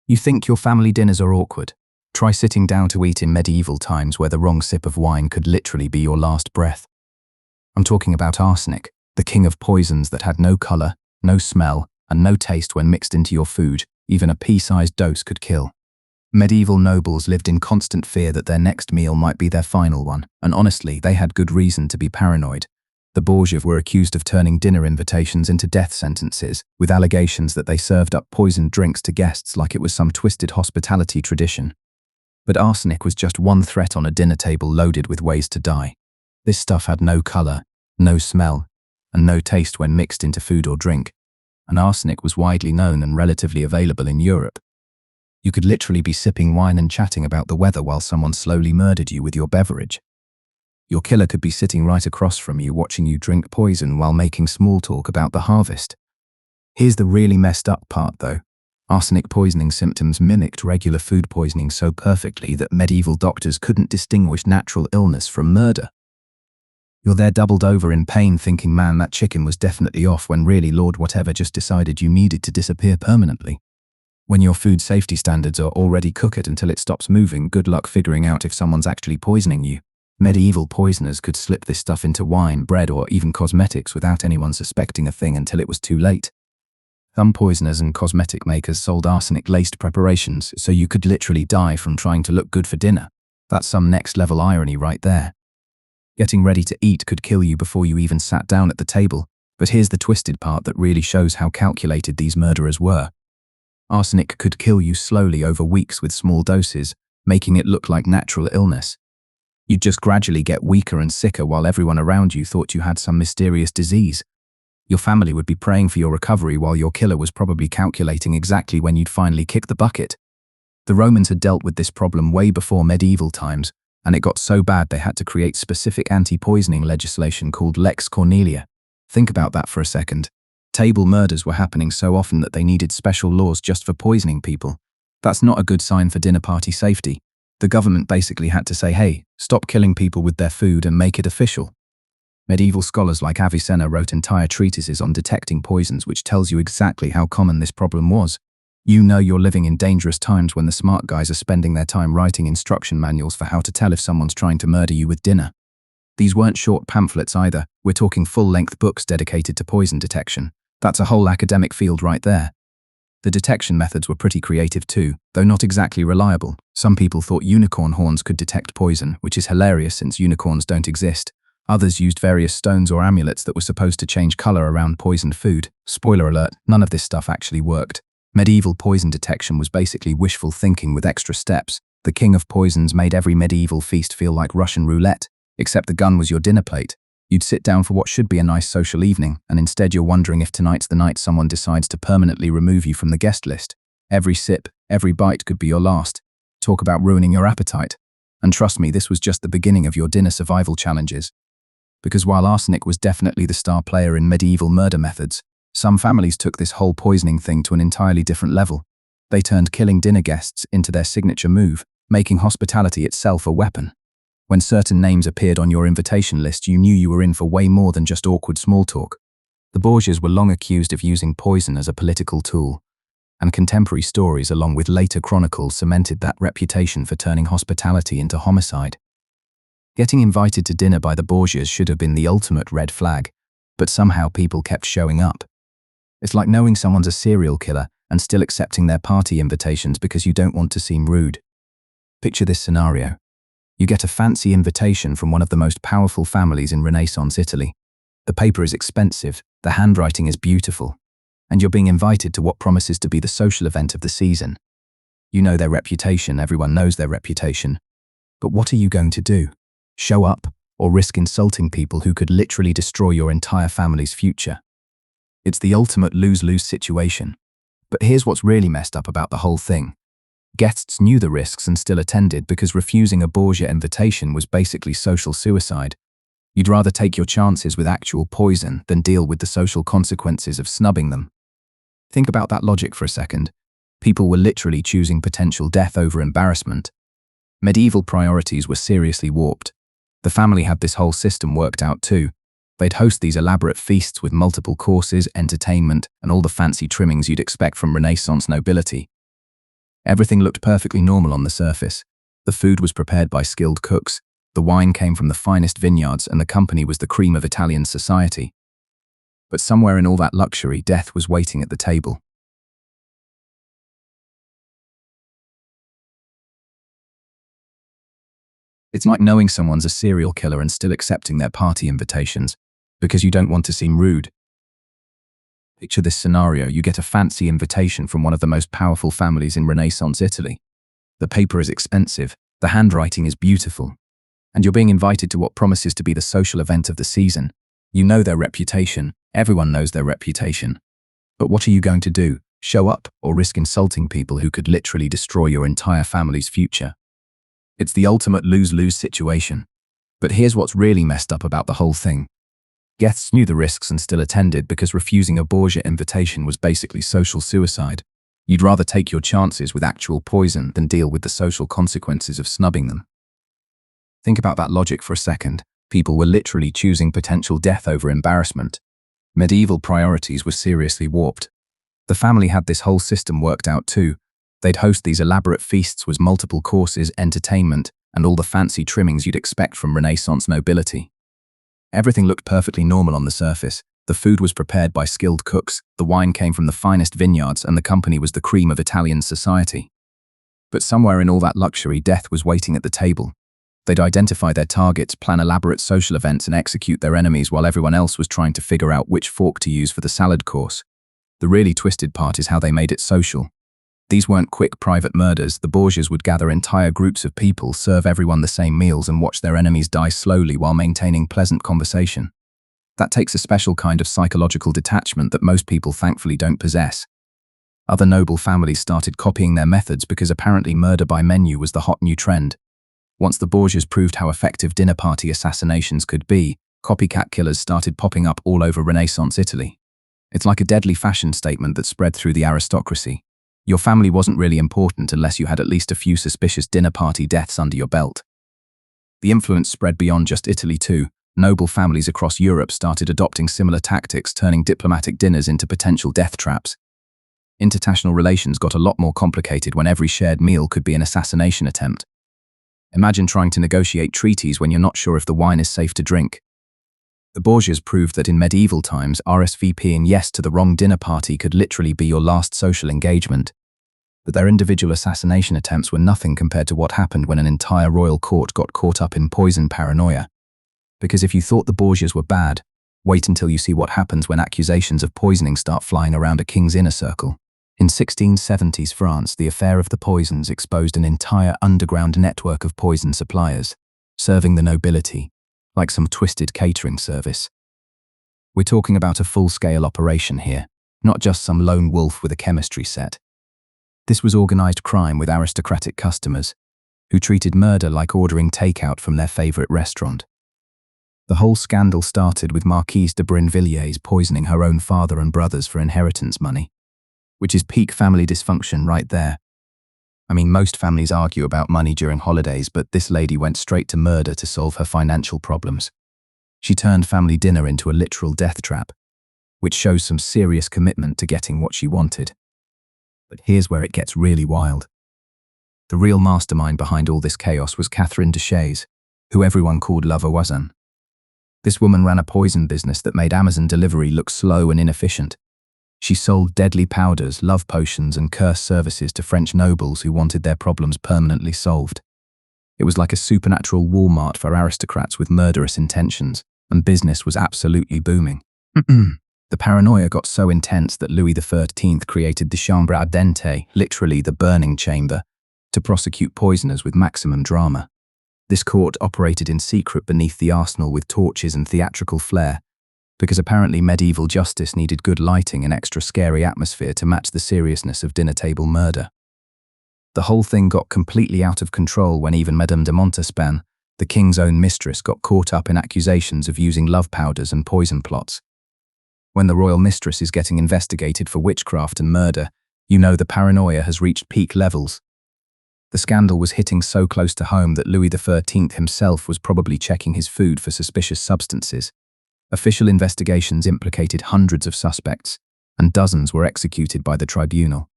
You think your family dinners are awkward? Try sitting down to eat in medieval times where the wrong sip of wine could literally be your last breath. I'm talking about arsenic, the king of poisons that had no color, no smell, and no taste when mixed into your food. Even a pea-sized dose could kill. Medieval nobles lived in constant fear that their next meal might be their final one, and honestly, they had good reason to be paranoid. The Borgias were accused of turning dinner invitations into death sentences, with allegations that they served up poisoned drinks to guests like it was some twisted hospitality tradition. But arsenic was just one threat on a dinner table loaded with ways to die. This stuff had no color, no smell, and no taste when mixed into food or drink, and arsenic was widely known and relatively available in Europe. You could literally be sipping wine and chatting about the weather while someone slowly murdered you with your beverage. Your killer could be sitting right across from you watching you drink poison while making small talk about the harvest. Here's the really messed up part though. Arsenic poisoning symptoms mimicked regular food poisoning so perfectly that medieval doctors couldn't distinguish natural illness from murder. You're there doubled over in pain thinking, man, that chicken was definitely off, when really Lord whatever just decided you needed to disappear permanently. When your food safety standards are already cook it until it stops moving, good luck figuring out if someone's actually poisoning you. Medieval poisoners could slip this stuff into wine, bread, or even cosmetics without anyone suspecting a thing until it was too late. Some poisoners and cosmetic makers sold arsenic-laced preparations, so you could literally die from trying to look good for dinner. That's some next-level irony right there. Getting ready to eat could kill you before you even sat down at the table, but here's the twisted part that really shows how calculated these murderers were. Arsenic could kill you slowly over weeks with small doses, making it look like natural illness. You'd just gradually get weaker and sicker while everyone around you thought you had some mysterious disease. Your family would be praying for your recovery while your killer was probably calculating exactly when you'd finally kick the bucket. The Romans had dealt with this problem way before medieval times, and it got so bad they had to create specific anti-poisoning legislation called Lex Cornelia. Think about that for a second. Table murders were happening so often that they needed special laws just for poisoning people. That's not a good sign for dinner party safety. The government basically had to say, hey, stop killing people with their food and make it official. Medieval scholars like Avicenna wrote entire treatises on detecting poisons, which tells you exactly how common this problem was. You know you're living in dangerous times when the smart guys are spending their time writing instruction manuals for how to tell if someone's trying to murder you with dinner. These weren't short pamphlets either. We're talking full-length books dedicated to poison detection. That's a whole academic field right there. The detection methods were pretty creative too, though not exactly reliable. Some people thought unicorn horns could detect poison, which is hilarious since unicorns don't exist. Others used various stones or amulets that were supposed to change color around poisoned food. Spoiler alert, none of this stuff actually worked. Medieval poison detection was basically wishful thinking with extra steps. The king of poisons made every medieval feast feel like Russian roulette, except the gun was your dinner plate. You'd sit down for what should be a nice social evening, and instead you're wondering if tonight's the night someone decides to permanently remove you from the guest list. Every sip, every bite could be your last. Talk about ruining your appetite. And trust me, this was just the beginning of your dinner survival challenges. Because while arsenic was definitely the star player in medieval murder methods, some families took this whole poisoning thing to an entirely different level. They turned killing dinner guests into their signature move, making hospitality itself a weapon. When certain names appeared on your invitation list, you knew you were in for way more than just awkward small talk. The Borgias were long accused of using poison as a political tool, and contemporary stories along with later chronicles cemented that reputation for turning hospitality into homicide. Getting invited to dinner by the Borgias should have been the ultimate red flag, but somehow people kept showing up. It's like knowing someone's a serial killer and still accepting their party invitations because you don't want to seem rude. Picture this scenario. You get a fancy invitation from one of the most powerful families in Renaissance Italy. The paper is expensive, the handwriting is beautiful, and you're being invited to what promises to be the social event of the season. You know their reputation, everyone knows their reputation. But what are you going to do? Show up, or risk insulting people who could literally destroy your entire family's future? It's the ultimate lose-lose situation. But here's what's really messed up about the whole thing. Guests knew the risks and still attended because refusing a Borgia invitation was basically social suicide. You'd rather take your chances with actual poison than deal with the social consequences of snubbing them. Think about that logic for a second. People were literally choosing potential death over embarrassment. Medieval priorities were seriously warped. The family had this whole system worked out too. They'd host these elaborate feasts with multiple courses, entertainment, and all the fancy trimmings you'd expect from Renaissance nobility. Everything looked perfectly normal on the surface. The food was prepared by skilled cooks, the wine came from the finest vineyards, and the company was the cream of Italian society. But somewhere in all that luxury, death was waiting at the table. It's like knowing someone's a serial killer and still accepting their party invitations, because you don't want to seem rude. Picture this scenario: you get a fancy invitation from one of the most powerful families in Renaissance Italy. The paper is expensive, the handwriting is beautiful, and you're being invited to what promises to be the social event of the season. You know their reputation, everyone knows their reputation. But what are you going to do? Show up or risk insulting people who could literally destroy your entire family's future? It's the ultimate lose-lose situation. But here's what's really messed up about the whole thing. Guests knew the risks and still attended because refusing a Borgia invitation was basically social suicide. You'd rather take your chances with actual poison than deal with the social consequences of snubbing them. Think about that logic for a second. People were literally choosing potential death over embarrassment. Medieval priorities were seriously warped. The family had this whole system worked out too. They'd host these elaborate feasts with multiple courses, entertainment, and all the fancy trimmings you'd expect from Renaissance nobility. Everything looked perfectly normal on the surface. The food was prepared by skilled cooks, the wine came from the finest vineyards, and the company was the cream of Italian society. But somewhere in all that luxury, death was waiting at the table. They'd identify their targets, plan elaborate social events, and execute their enemies while everyone else was trying to figure out which fork to use for the salad course. The really twisted part is how they made it social. These weren't quick private murders. The Borgias would gather entire groups of people, serve everyone the same meals, and watch their enemies die slowly while maintaining pleasant conversation. That takes a special kind of psychological detachment that most people thankfully don't possess. Other noble families started copying their methods because apparently murder by menu was the hot new trend. Once the Borgias proved how effective dinner party assassinations could be, copycat killers started popping up all over Renaissance Italy. It's like a deadly fashion statement that spread through the aristocracy. Your family wasn't really important unless you had at least a few suspicious dinner party deaths under your belt. The influence spread beyond just Italy too. Noble families across Europe started adopting similar tactics, turning diplomatic dinners into potential death traps. International relations got a lot more complicated when every shared meal could be an assassination attempt. Imagine trying to negotiate treaties when you're not sure if the wine is safe to drink. The Borgias proved that in medieval times, RSVPing yes to the wrong dinner party could literally be your last social engagement. But their individual assassination attempts were nothing compared to what happened when an entire royal court got caught up in poison paranoia. Because if you thought the Borgias were bad, wait until you see what happens when accusations of poisoning start flying around a king's inner circle. In 1670s France, the affair of the poisons exposed an entire underground network of poison suppliers, serving the nobility, like some twisted catering service. We're talking about a full-scale operation here, not just some lone wolf with a chemistry set. This was organized crime with aristocratic customers, who treated murder like ordering takeout from their favorite restaurant. The whole scandal started with Marquise de Brinvilliers poisoning her own father and brothers for inheritance money, which is peak family dysfunction right there. I mean, most families argue about money during holidays, but this lady went straight to murder to solve her financial problems. She turned family dinner into a literal death trap, which shows some serious commitment to getting what she wanted. But here's where it gets really wild. The real mastermind behind all this chaos was Catherine de Chaise, who everyone called La Voisin. This woman ran a poison business that made Amazon delivery look slow and inefficient. She sold deadly powders, love potions, and curse services to French nobles who wanted their problems permanently solved. It was like a supernatural Walmart for aristocrats with murderous intentions, and business was absolutely booming. The paranoia got so intense that Louis XIII created the Chambre Ardente, literally the burning chamber, to prosecute poisoners with maximum drama. This court operated in secret beneath the arsenal with torches and theatrical flair, because apparently medieval justice needed good lighting and extra scary atmosphere to match the seriousness of dinner-table murder. The whole thing got completely out of control when even Madame de Montespan, the king's own mistress, got caught up in accusations of using love powders and poison plots. When the royal mistress is getting investigated for witchcraft and murder, you know the paranoia has reached peak levels. The scandal was hitting so close to home that Louis XIII himself was probably checking his food for suspicious substances. Official investigations implicated hundreds of suspects, and dozens were executed by the tribunal.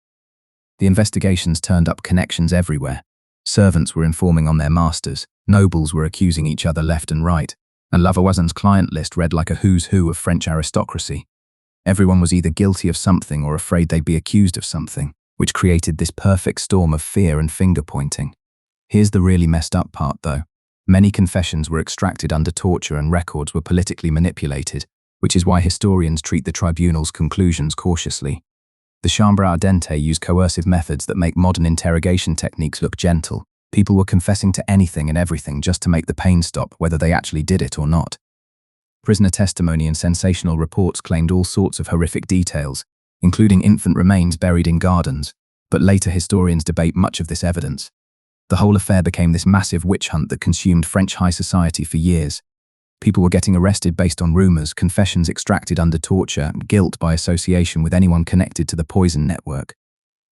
The investigations turned up connections everywhere. Servants were informing on their masters, nobles were accusing each other left and right, and Lavoisin's client list read like a who's who of French aristocracy. Everyone was either guilty of something or afraid they'd be accused of something, which created this perfect storm of fear and finger-pointing. Here's the really messed up part, though. Many confessions were extracted under torture and records were politically manipulated, which is why historians treat the tribunal's conclusions cautiously. The chambre ardente used coercive methods that make modern interrogation techniques look gentle. People were confessing to anything and everything just to make the pain stop, whether they actually did it or not. Prisoner testimony and sensational reports claimed all sorts of horrific details, including infant remains buried in gardens, but later historians debate much of this evidence. The whole affair became this massive witch hunt that consumed French high society for years. People were getting arrested based on rumors, confessions extracted under torture, guilt by association with anyone connected to the poison network.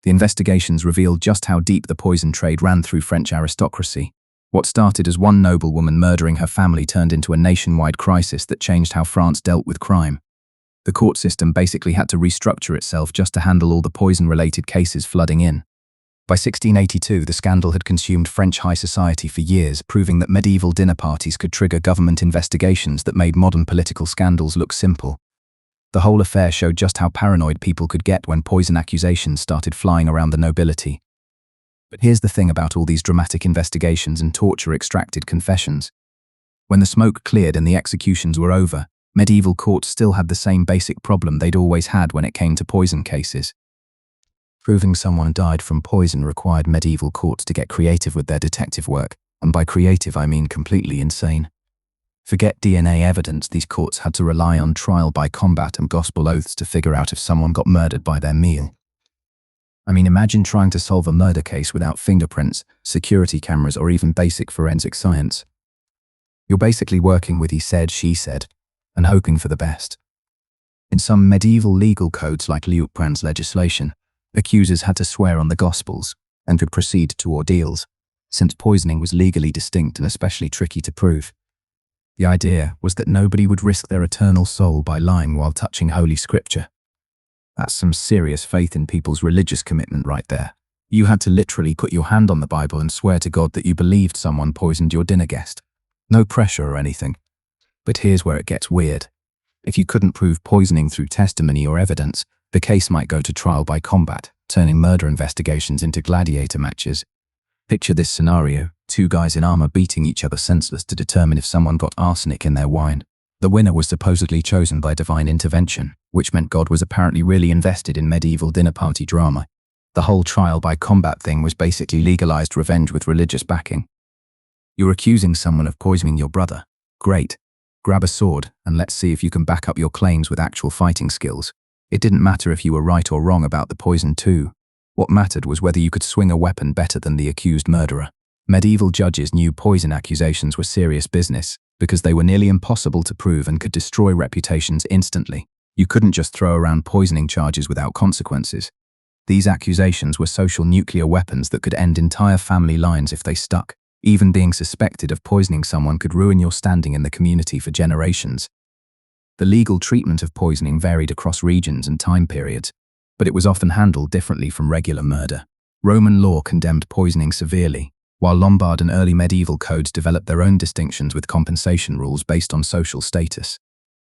The investigations revealed just how deep the poison trade ran through French aristocracy. What started as one noblewoman murdering her family turned into a nationwide crisis that changed how France dealt with crime. The court system basically had to restructure itself just to handle all the poison-related cases flooding in. By 1682, the scandal had consumed French high society for years, proving that medieval dinner parties could trigger government investigations that made modern political scandals look simple. The whole affair showed just how paranoid people could get when poison accusations started flying around the nobility. But here's the thing about all these dramatic investigations and torture-extracted confessions. When the smoke cleared and the executions were over, medieval courts still had the same basic problem they'd always had when it came to poison cases. Proving someone died from poison required medieval courts to get creative with their detective work, and by creative I mean completely insane. Forget DNA evidence, these courts had to rely on trial by combat and gospel oaths to figure out if someone got murdered by their meal. I mean, imagine trying to solve a murder case without fingerprints, security cameras, or even basic forensic science. You're basically working with he said, she said, and hoping for the best. In some medieval legal codes like Liutprand's legislation, accusers had to swear on the Gospels and could proceed to ordeals, since poisoning was legally distinct and especially tricky to prove. The idea was that nobody would risk their eternal soul by lying while touching Holy Scripture. That's some serious faith in people's religious commitment right there. You had to literally put your hand on the Bible and swear to God that you believed someone poisoned your dinner guest. No pressure or anything. But here's where it gets weird. If you couldn't prove poisoning through testimony or evidence, the case might go to trial by combat, turning murder investigations into gladiator matches. Picture this scenario, two guys in armor beating each other senseless to determine if someone got arsenic in their wine. The winner was supposedly chosen by divine intervention, which meant God was apparently really invested in medieval dinner party drama. The whole trial by combat thing was basically legalized revenge with religious backing. You're accusing someone of poisoning your brother. Great. Grab a sword and let's see if you can back up your claims with actual fighting skills. It didn't matter if you were right or wrong about the poison too. What mattered was whether you could swing a weapon better than the accused murderer. Medieval judges knew poison accusations were serious business because they were nearly impossible to prove and could destroy reputations instantly. You couldn't just throw around poisoning charges without consequences. These accusations were social nuclear weapons that could end entire family lines if they stuck. Even being suspected of poisoning someone could ruin your standing in the community for generations. The legal treatment of poisoning varied across regions and time periods, but it was often handled differently from regular murder. Roman law condemned poisoning severely, while Lombard and early medieval codes developed their own distinctions with compensation rules based on social status.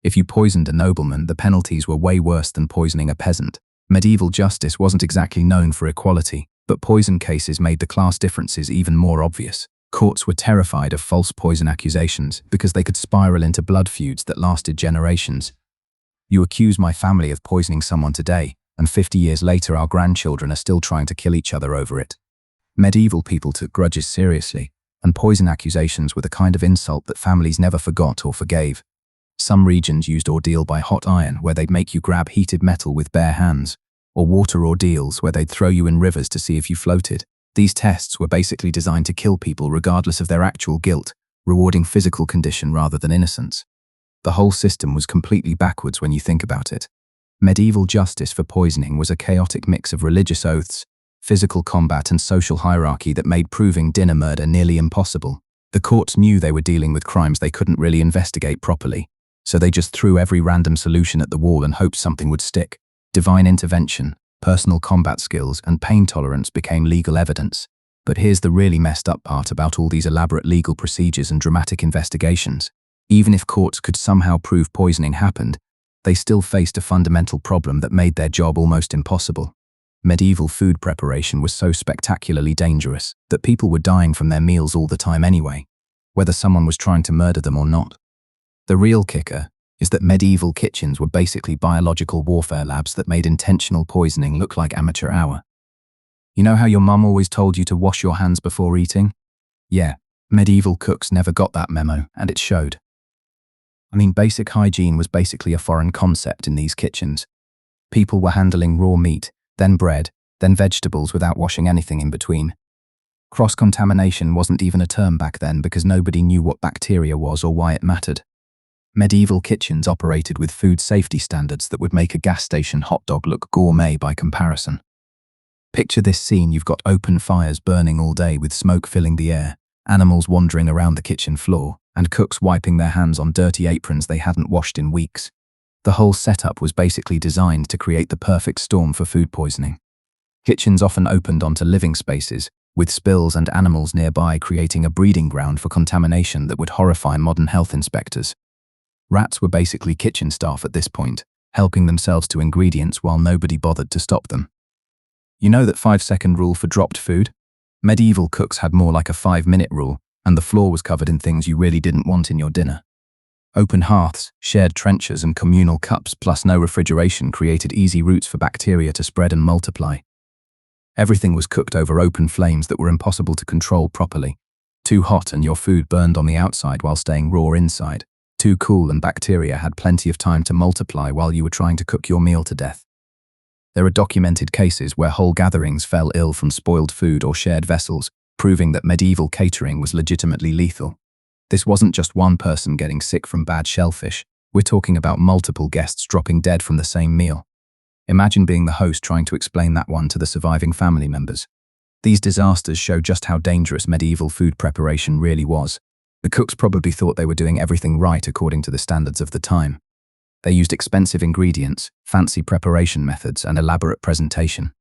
If you poisoned a nobleman, the penalties were way worse than poisoning a peasant. Medieval justice wasn't exactly known for equality, but poison cases made the class differences even more obvious. Courts were terrified of false poison accusations because they could spiral into blood feuds that lasted generations. You accuse my family of poisoning someone today, and 50 years later our grandchildren are still trying to kill each other over it. Medieval people took grudges seriously, and poison accusations were the kind of insult that families never forgot or forgave. Some regions used ordeal by hot iron, where they'd make you grab heated metal with bare hands, or water ordeals, where they'd throw you in rivers to see if you floated. These tests were basically designed to kill people regardless of their actual guilt, rewarding physical condition rather than innocence. The whole system was completely backwards when you think about it. Medieval justice for poisoning was a chaotic mix of religious oaths, physical combat, and social hierarchy that made proving dinner murder nearly impossible. The courts knew they were dealing with crimes they couldn't really investigate properly, so they just threw every random solution at the wall and hoped something would stick. Divine intervention, Personal combat skills and pain tolerance became legal evidence. But here's the really messed up part about all these elaborate legal procedures and dramatic investigations. Even if courts could somehow prove poisoning happened, they still faced a fundamental problem that made their job almost impossible. Medieval food preparation was so spectacularly dangerous that people were dying from their meals all the time anyway, whether someone was trying to murder them or not. The real kicker is that medieval kitchens were basically biological warfare labs that made intentional poisoning look like amateur hour. You know how your mum always told you to wash your hands before eating? Yeah, medieval cooks never got that memo, and it showed. Basic hygiene was basically a foreign concept in these kitchens. People were handling raw meat, then bread, then vegetables without washing anything in between. Cross-contamination wasn't even a term back then because nobody knew what bacteria was or why it mattered. Medieval kitchens operated with food safety standards that would make a gas station hot dog look gourmet by comparison. Picture this scene: you've got open fires burning all day with smoke filling the air, animals wandering around the kitchen floor, and cooks wiping their hands on dirty aprons they hadn't washed in weeks. The whole setup was basically designed to create the perfect storm for food poisoning. Kitchens often opened onto living spaces, with spills and animals nearby, creating a breeding ground for contamination that would horrify modern health inspectors. Rats were basically kitchen staff at this point, helping themselves to ingredients while nobody bothered to stop them. You know that 5-second rule for dropped food? Medieval cooks had more like a 5-minute rule, and the floor was covered in things you really didn't want in your dinner. Open hearths, shared trenchers, and communal cups plus no refrigeration created easy routes for bacteria to spread and multiply. Everything was cooked over open flames that were impossible to control properly. Too hot and your food burned on the outside while staying raw inside. Too cool and bacteria had plenty of time to multiply while you were trying to cook your meal to death. There are documented cases where whole gatherings fell ill from spoiled food or shared vessels, proving that medieval catering was legitimately lethal. This wasn't just one person getting sick from bad shellfish. We're talking about multiple guests dropping dead from the same meal. Imagine being the host trying to explain that one to the surviving family members. These disasters show just how dangerous medieval food preparation really was. The cooks probably thought they were doing everything right according to the standards of the time. They used expensive ingredients, fancy preparation methods, and elaborate presentation.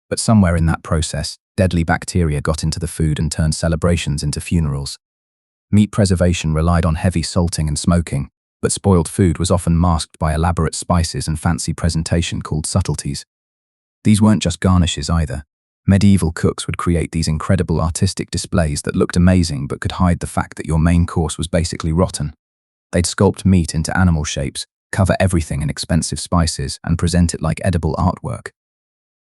But somewhere in that process, deadly bacteria got into the food and turned celebrations into funerals. Meat preservation relied on heavy salting and smoking, but spoiled food was often masked by elaborate spices and fancy presentation called subtleties. These weren't just garnishes either. Medieval cooks would create these incredible artistic displays that looked amazing but could hide the fact that your main course was basically rotten. They'd sculpt meat into animal shapes, cover everything in expensive spices, and present it like edible artwork.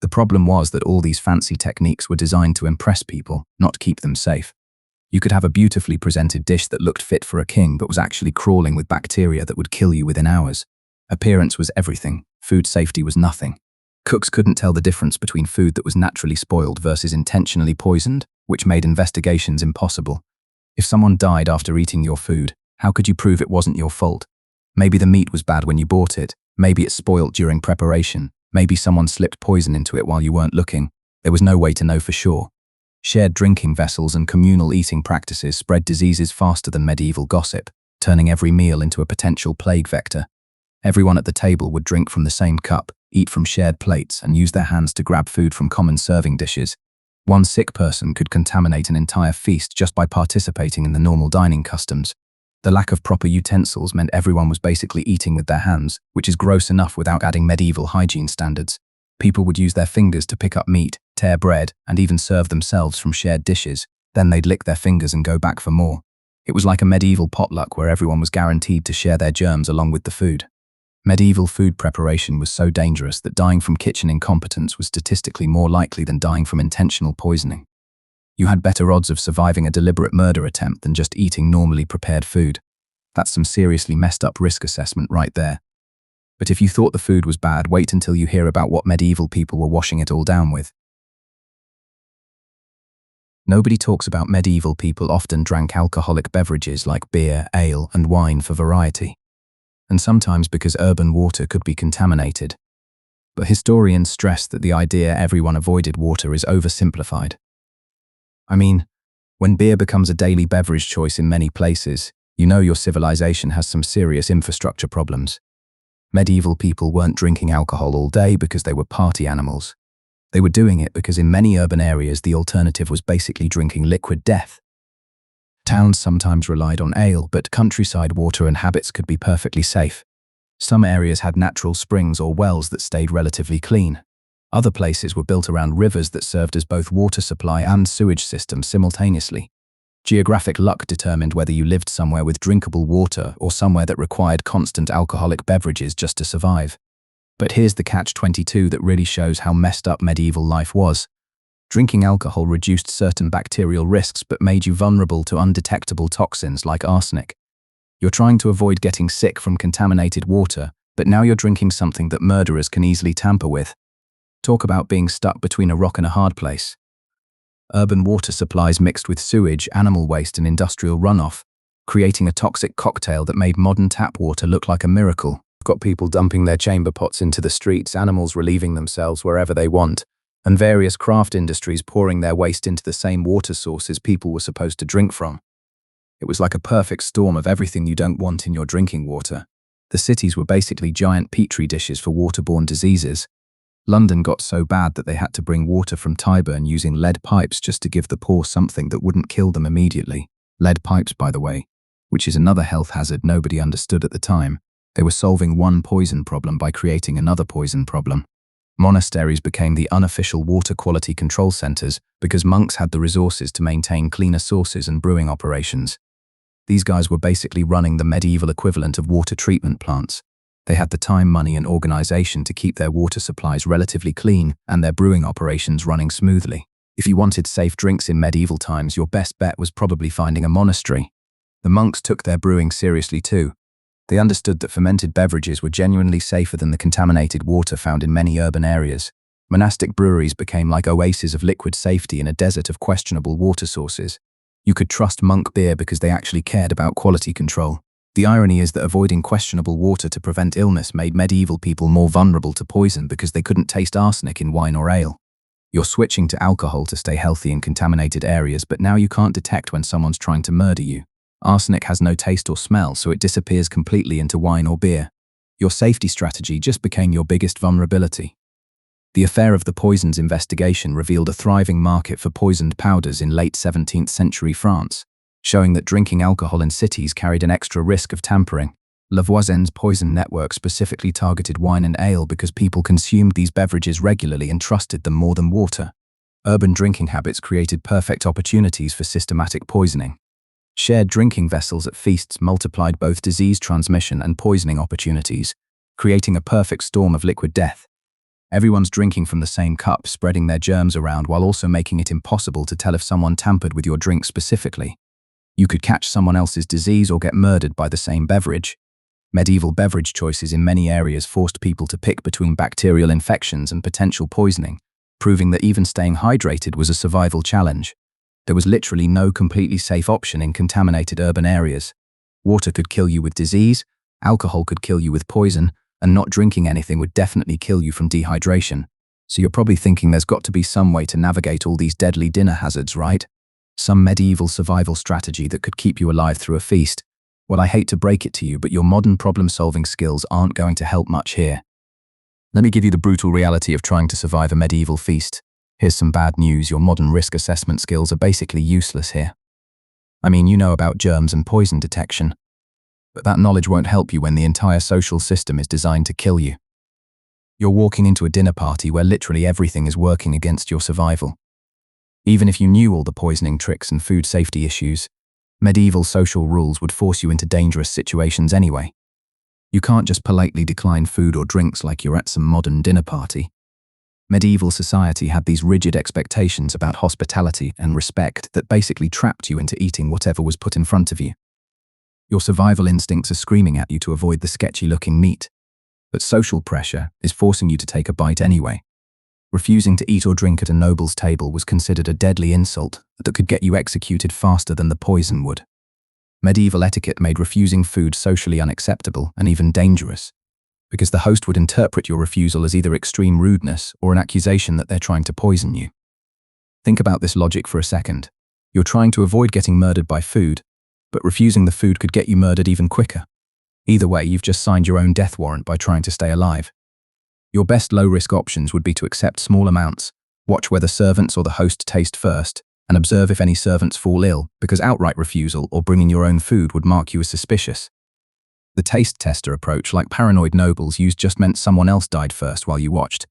The problem was that all these fancy techniques were designed to impress people, not keep them safe. You could have a beautifully presented dish that looked fit for a king but was actually crawling with bacteria that would kill you within hours. Appearance was everything. Food safety was nothing. Cooks couldn't tell the difference between food that was naturally spoiled versus intentionally poisoned, which made investigations impossible. If someone died after eating your food, how could you prove it wasn't your fault? Maybe the meat was bad when you bought it. Maybe it spoiled during preparation. Maybe someone slipped poison into it while you weren't looking. There was no way to know for sure. Shared drinking vessels and communal eating practices spread diseases faster than medieval gossip, turning every meal into a potential plague vector. Everyone at the table would drink from the same cup, eat from shared plates, and use their hands to grab food from common serving dishes. One sick person could contaminate an entire feast just by participating in the normal dining customs. The lack of proper utensils meant everyone was basically eating with their hands, which is gross enough without adding medieval hygiene standards. People would use their fingers to pick up meat, tear bread, and even serve themselves from shared dishes. Then they'd lick their fingers and go back for more. It was like a medieval potluck where everyone was guaranteed to share their germs along with the food. Medieval food preparation was so dangerous that dying from kitchen incompetence was statistically more likely than dying from intentional poisoning. You had better odds of surviving a deliberate murder attempt than just eating normally prepared food. That's some seriously messed up risk assessment right there. But if you thought the food was bad, wait until you hear about what medieval people were washing it all down with. Nobody talks about medieval people often drank alcoholic beverages like beer, ale, and wine for variety. And sometimes because urban water could be contaminated. But historians stress that the idea everyone avoided water is oversimplified. When beer becomes a daily beverage choice in many places, you know your civilization has some serious infrastructure problems. Medieval people weren't drinking alcohol all day because they were party animals. They were doing it because in many urban areas the alternative was basically drinking liquid death. Towns sometimes relied on ale, but countryside water and habits could be perfectly safe. Some areas had natural springs or wells that stayed relatively clean. Other places were built around rivers that served as both water supply and sewage systems simultaneously. Geographic luck determined whether you lived somewhere with drinkable water or somewhere that required constant alcoholic beverages just to survive. But here's the catch-22 that really shows how messed up medieval life was. Drinking alcohol reduced certain bacterial risks but made you vulnerable to undetectable toxins like arsenic. You're trying to avoid getting sick from contaminated water, but now you're drinking something that murderers can easily tamper with. Talk about being stuck between a rock and a hard place. Urban water supplies mixed with sewage, animal waste and industrial runoff, creating a toxic cocktail that made modern tap water look like a miracle. You've got people dumping their chamber pots into the streets, animals relieving themselves wherever they want, and various craft industries pouring their waste into the same water sources people were supposed to drink from. It was like a perfect storm of everything you don't want in your drinking water. The cities were basically giant petri dishes for waterborne diseases. London got so bad that they had to bring water from Tyburn using lead pipes just to give the poor something that wouldn't kill them immediately. Lead pipes, by the way, which is another health hazard nobody understood at the time. They were solving one poison problem by creating another poison problem. Monasteries became the unofficial water quality control centers because monks had the resources to maintain cleaner sources and brewing operations. These guys were basically running the medieval equivalent of water treatment plants. They had the time, money and organization to keep their water supplies relatively clean and their brewing operations running smoothly. If you wanted safe drinks in medieval times, your best bet was probably finding a monastery. The monks took their brewing seriously too. They understood that fermented beverages were genuinely safer than the contaminated water found in many urban areas. Monastic breweries became like oases of liquid safety in a desert of questionable water sources. You could trust monk beer because they actually cared about quality control. The irony is that avoiding questionable water to prevent illness made medieval people more vulnerable to poison because they couldn't taste arsenic in wine or ale. You're switching to alcohol to stay healthy in contaminated areas, but now you can't detect when someone's trying to murder you. Arsenic has no taste or smell, so it disappears completely into wine or beer. Your safety strategy just became your biggest vulnerability. The affair of the poisons investigation revealed a thriving market for poisoned powders in late 17th century France, showing that drinking alcohol in cities carried an extra risk of tampering. Lavoisin's poison network specifically targeted wine and ale because people consumed these beverages regularly and trusted them more than water. Urban drinking habits created perfect opportunities for systematic poisoning. Shared drinking vessels at feasts multiplied both disease transmission and poisoning opportunities, creating a perfect storm of liquid death. Everyone's drinking from the same cup, spreading their germs around while also making it impossible to tell if someone tampered with your drink specifically. You could catch someone else's disease or get murdered by the same beverage. Medieval beverage choices in many areas forced people to pick between bacterial infections and potential poisoning, proving that even staying hydrated was a survival challenge. There was literally no completely safe option in contaminated urban areas. Water could kill you with disease, alcohol could kill you with poison, and not drinking anything would definitely kill you from dehydration. So you're probably thinking there's got to be some way to navigate all these deadly dinner hazards, right? Some medieval survival strategy that could keep you alive through a feast. Well, I hate to break it to you, but your modern problem-solving skills aren't going to help much here. Let me give you the brutal reality of trying to survive a medieval feast. Here's some bad news: your modern risk assessment skills are basically useless here. I mean, you know about germs and poison detection, but that knowledge won't help you when the entire social system is designed to kill you. You're walking into a dinner party where literally everything is working against your survival. Even if you knew all the poisoning tricks and food safety issues, medieval social rules would force you into dangerous situations anyway. You can't just politely decline food or drinks like you're at some modern dinner party. Medieval society had these rigid expectations about hospitality and respect that basically trapped you into eating whatever was put in front of you. Your survival instincts are screaming at you to avoid the sketchy-looking meat, but social pressure is forcing you to take a bite anyway. Refusing to eat or drink at a noble's table was considered a deadly insult that could get you executed faster than the poison would. Medieval etiquette made refusing food socially unacceptable and even dangerous, because the host would interpret your refusal as either extreme rudeness or an accusation that they're trying to poison you. Think about this logic for a second. You're trying to avoid getting murdered by food, but refusing the food could get you murdered even quicker. Either way, you've just signed your own death warrant by trying to stay alive. Your best low-risk options would be to accept small amounts, watch whether servants or the host taste first, and observe if any servants fall ill, because outright refusal or bringing your own food would mark you as suspicious. The taste tester approach, like paranoid nobles used, just meant someone else died first while you watched.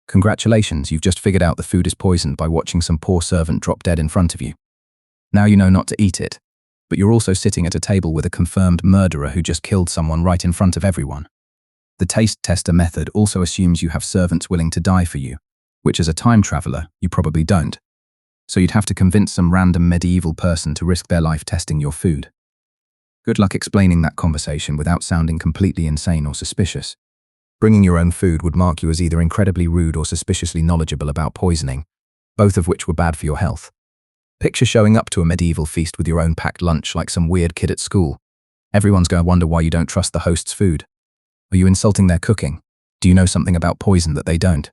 Congratulations, you've just figured out the food is poisoned by watching some poor servant drop dead in front of you. Now you know not to eat it, but you're also sitting at a table with a confirmed murderer who just killed someone right in front of everyone. The taste tester method also assumes you have servants willing to die for you, which as a time traveler, you probably don't. So you'd have to convince some random medieval person to risk their life testing your food. Good luck explaining that conversation without sounding completely insane or suspicious. Bringing your own food would mark you as either incredibly rude or suspiciously knowledgeable about poisoning, both of which were bad for your health. Picture showing up to a medieval feast with your own packed lunch like some weird kid at school. Everyone's going to wonder why you don't trust the host's food. Are you insulting their cooking? Do you know something about poison that they don't?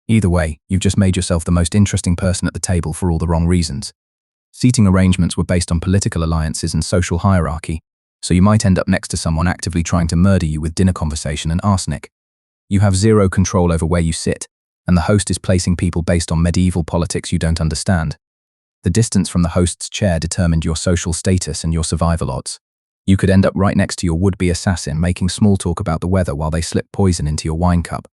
Either way, you've just made yourself the most interesting person at the table for all the wrong reasons. Seating arrangements were based on political alliances and social hierarchy, so you might end up next to someone actively trying to murder you with dinner conversation and arsenic. You have zero control over where you sit, and the host is placing people based on medieval politics you don't understand. The distance from the host's chair determined your social status and your survival odds. You could end up right next to your would-be assassin making small talk about the weather while they slip poison into your wine cup.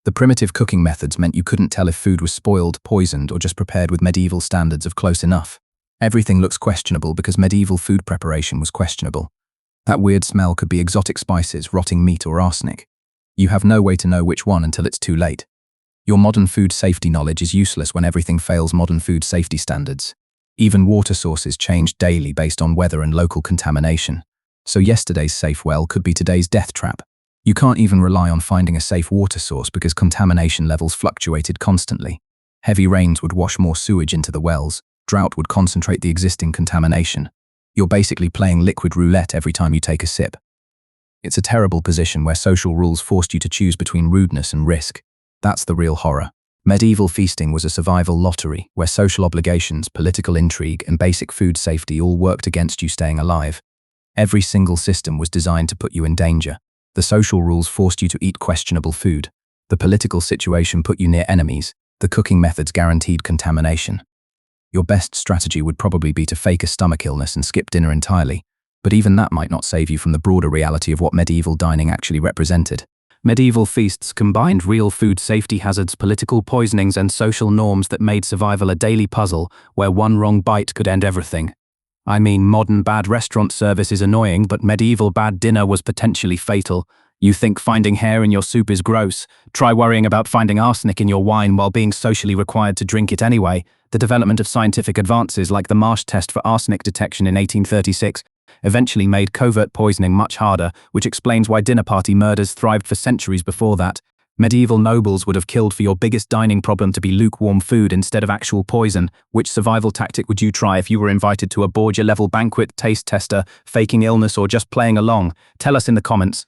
The primitive cooking methods meant you couldn't tell if food was spoiled, poisoned, or just prepared with medieval standards of close enough. Everything looks questionable because medieval food preparation was questionable. That weird smell could be exotic spices, rotting meat, or arsenic. You have no way to know which one until it's too late. Your modern food safety knowledge is useless when everything fails modern food safety standards. Even water sources change daily based on weather and local contamination. So yesterday's safe well could be today's death trap. You can't even rely on finding a safe water source because contamination levels fluctuated constantly. Heavy rains would wash more sewage into the wells. Drought would concentrate the existing contamination. You're basically playing liquid roulette every time you take a sip. It's a terrible position where social rules forced you to choose between rudeness and risk. That's the real horror. Medieval feasting was a survival lottery where social obligations, political intrigue, and basic food safety all worked against you staying alive. Every single system was designed to put you in danger. The social rules forced you to eat questionable food. The political situation put you near enemies. The cooking methods guaranteed contamination. Your best strategy would probably be to fake a stomach illness and skip dinner entirely, but even that might not save you from the broader reality of what medieval dining actually represented. Medieval feasts combined real food safety hazards, political poisonings, and social norms that made survival a daily puzzle where one wrong bite could end everything. I mean, modern bad restaurant service is annoying, but medieval bad dinner was potentially fatal. You think finding hair in your soup is gross? Try worrying about finding arsenic in your wine while being socially required to drink it anyway. The development of scientific advances like the Marsh test for arsenic detection in 1836 eventually made covert poisoning much harder, which explains why dinner party murders thrived for centuries before that. Medieval nobles would have killed for your biggest dining problem to be lukewarm food instead of actual poison. Which survival tactic would you try if you were invited to a Borgia-level banquet, taste tester, faking illness, or just playing along? Tell us in the comments.